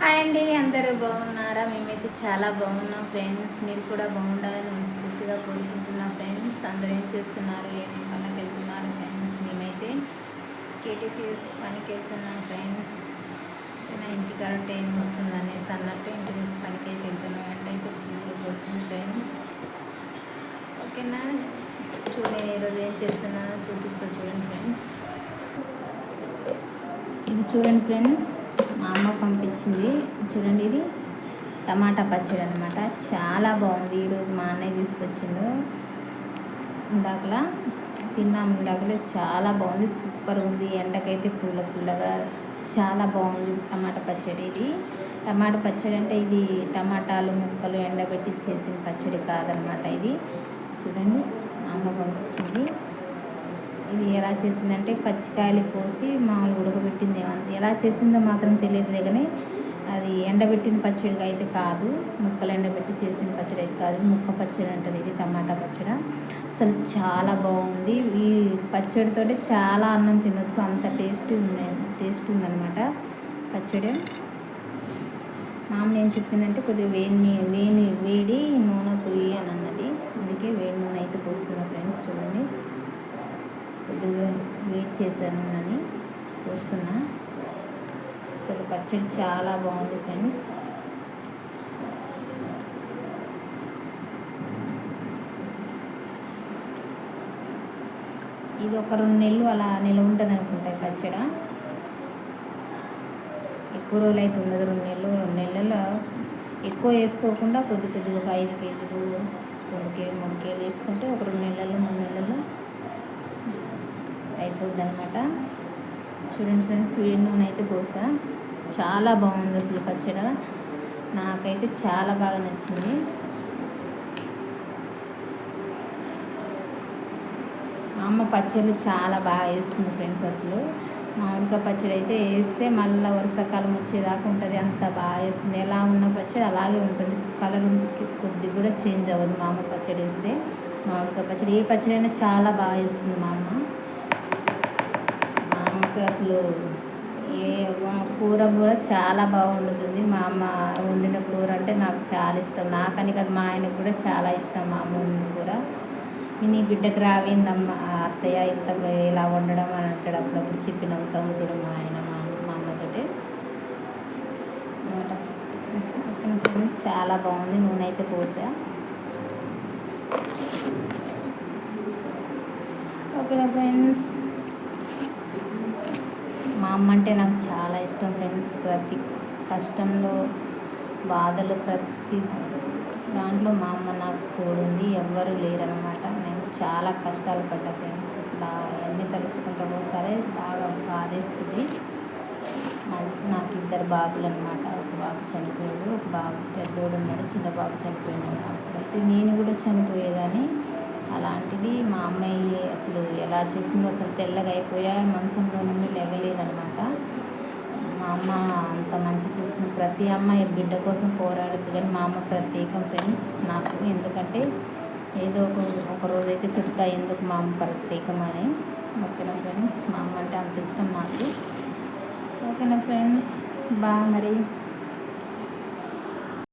Hi అండి, అందరూ బాగున్నారా? మేమైతే చాలా బాగున్నాం ఫ్రెండ్స్. మీరు కూడా బాగుండాలని మనస్ఫూర్తిగా కోరుకుంటున్నా ఫ్రెండ్స్. అందరూ ఏం చేస్తున్నారు, ఏమేమి పనికి వెళ్తున్నారు ఫ్రెండ్స్? మేమైతే కేటీపీఎస్ పనికి వెళ్తున్నాం ఫ్రెండ్స్. నా ఇంటికాడ టైం వస్తుంది అనేసి అన్నట్టు ఇంటి పనికి అయితే వెళ్తున్నాం. ఎండ అయితే ఫుల్ కొడుతుంది ఫ్రెండ్స్. ఓకేనా, చూడండి ఈరోజు ఏం చేస్తున్నానో చూపిస్తా చూడండి ఫ్రెండ్స్. ఇది చూడండి ఫ్రెండ్స్, మా అమ్మ పంపించింది. చూడండి, ఇది టమాటా పచ్చడి అనమాట. చాలా బాగుంది. ఈరోజు మా అన్నయ్య తీసుకొచ్చిండు. ఇందాకలా తిన్నాము, ఇందాకలే చాలా బాగుంది, సూపర్ ఉంది. ఎండకైతే పుల్ల పుల్లగా చాలా బాగుంది టమాటా పచ్చడి. ఇది టమాటా పచ్చడి అంటే ఇది టమాటాలు ముక్కలు ఎండబెట్టి చేసిన పచ్చడి కాదనమాట. ఇది చూడండి, మా అమ్మ పంపించింది. ఇది ఎలా చేసిందంటే పచ్చికాయలు కోసి మామూలు ఉడకబెట్టింది. ఎలా చేసిందో మాత్రం తెలియదులే, కానీ అది ఎండబెట్టిన పచ్చడిగా అయితే కాదు, ముక్కలు ఎండబెట్టి చేసిన పచ్చడి అయితే కాదు, ముక్క పచ్చడి అంటారు. ఇది టమాటా పచ్చడి అసలు చాలా బాగుంది. ఈ పచ్చడితో చాలా అన్నం తినొచ్చు, అంత టేస్ట్ ఉందన్నమాట పచ్చడి. మా అమ్మ ఏం చెప్పిందంటే కొద్దిగా వేడి నూనె పోయి అని అన్నది. అందుకే వేడి నూనె అయితే పోస్తున్నా ఫ్రెండ్స్. చూడండి, కొద్దిగా వెయిట్ చేశాను అని చూస్తున్నా. అసలు పచ్చడి చాలా బాగుంది ఫ్రెండ్స్. ఇది ఒక 2 నెలలు అలా నిల్వ ఉంటుంది అనుకుంటా పచ్చడి. ఎక్కువ రోజులు అయితే ఉండదు, 2 నెలల్లో ఎక్కువ వేసుకోకుండా కొద్దిగా ఒక 5 కేజీలు 2 కేజీ 3 కేజీలు వేసుకుంటే ఒక 2 నెలల్లో 3 నెలల్లో అయిపోద్ది అనమాట. చూడండి ఫ్రెండ్స్, వేడి నూనె అయితే పోసా. చాలా బాగుంది అసలు పచ్చడి, నాకైతే చాలా బాగా నచ్చింది. మా అమ్మ పచ్చళ్ళు చాలా బాగా వేస్తుంది ఫ్రెండ్స్. అసలు మామిడికాయ పచ్చడి అయితే వేస్తే మళ్ళీ వర్షాకాలం వచ్చేదాకా ఉంటుంది, అంత బాగా వేస్తుంది. ఎలా ఉన్న పచ్చడి అలాగే ఉంటుంది, కలర్ కొద్దిగా కూడా చేంజ్ అవ్వదు. మా అమ్మ పచ్చడి వేస్తే మామిడికాయ పచ్చడి, ఏ పచ్చడి అయినా చాలా బాగా వేస్తుంది మా అమ్మ. అసలు ఏ కూర కూడా చాలా బాగుంటుంది. మా అమ్మ వండిన కూర అంటే నాకు చాలా ఇష్టం. నాకని కాదు, మా ఆయనకు కూడా చాలా ఇష్టం మా అమ్మ వండిన కూర. నీ బిడ్డకు రావిందమ్మ అత్తయ్య ఇంత ఇలా వండడం అని అంటాడు అప్పుడప్పుడు, చెప్పి నవ్వుతూ ఉంటాడు మా ఆయన మా అమ్మతోటి. చాలా బాగుంది. నూనె అయితే పోసా. ఓకేనా ఫ్రెండ్స్, మా అమ్మ అంటే నాకు చాలా ఇష్టం ఫ్రెండ్స్. ప్రతి కష్టంలో బాధలు ప్రతి దాంట్లో మా అమ్మ నాకు తోడుంది, ఎవ్వరూ లేరనమాట. నేను చాలా కష్టాలు పడ్డా ఫ్రెండ్స్. అసలు అవన్నీ తలుసుకుంటూ పోసారే బాగా బాధేస్తుంది. నాకు 2 బాబులు అనమాట. ఒక బాబు చనిపోయాడు, ఒక బాబు పెద్దోడు ఉన్నాడు, చిన్న బాబు చనిపోయాడు. అప్పుడైతే నేను కూడా చనిపోయేదాన్ని. అలాంటిది మా అమ్మాయి అసలు ఎలా చేసిందో, అసలు తెల్లగా అయిపోయా, మంచంలో నుండి లేగలేదనమాట. మా అమ్మ అంత మంచి చూసుకుని ప్రతి అమ్మాయి బిడ్డ కోసం పోరాడుతుంది, కానీ మా అమ్మ ప్రత్యేకం ఫ్రెండ్స్ నాకు. ఎందుకంటే ఏదో ఒక రోజైతే చెప్తా ఎందుకు మా అమ్మ ప్రత్యేకం అని. ఓకేనా ఫ్రెండ్స్, మా అమ్మ అంటే అంత ఇష్టం నాకు. ఓకేనా ఫ్రెండ్స్, మరి